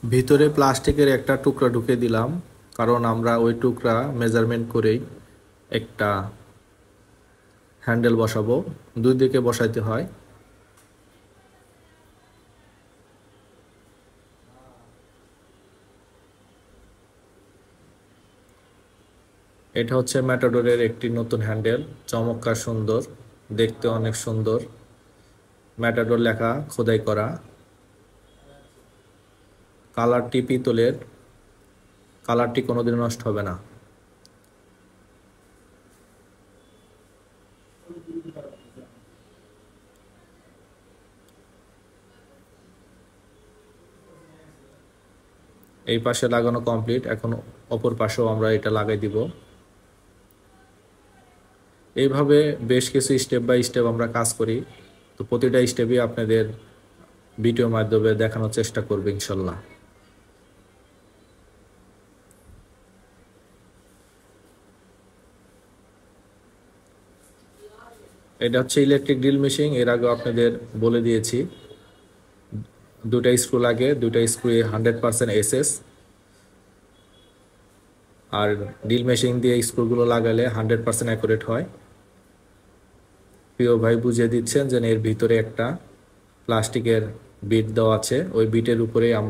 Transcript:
ভিতরে প্লাস্টিকের একটা টুকরা ঢুকে দিলাম, কারণ আমরা ওই টুকরা মেজারমেন্ট করেই একটা হ্যান্ডেল বসাবো। দুই দিকে বসাইতে হয়। এটা হচ্ছে ম্যাটাডোরের একটি নতুন হ্যান্ডেল, চমৎকার সুন্দর, দেখতে অনেক সুন্দর। ম্যাটাডোর লেখা খোদাই করা, কালারটি পিতলের, কালারটি কোনোদিন নষ্ট হবে না। এই পাশে লাগানো কমপ্লিট, এখন অপর পাশেও আমরা এটা লাগাই দিব। এইভাবে বেশ কিছু স্টেপ বাই স্টেপ আমরা কাজ করি, তো প্রতিটা স্টেপই আপনাদের ভিডিওর মাধ্যমে দেখানোর চেষ্টা করবে ইনশাল্লাহ। এটা হচ্ছে ইলেকট্রিক ড্রিল মেশিন, এর আগে আপনাদের বলে দিয়েছি। দুটা স্ক্রু লাগে, দুটা স্ক্রু 100% এসএস, আর ড্রিল মেশিন দিয়ে স্ক্রুগুলো লাগালে 100% অ্যাকুরেট হয়। প্রিয় ভাই বুঝিয়ে দিচ্ছেন যে এর ভিতরে একটা প্লাস্টিকের বিট দেওয়া আছে, ওই বিটের উপরে আমরা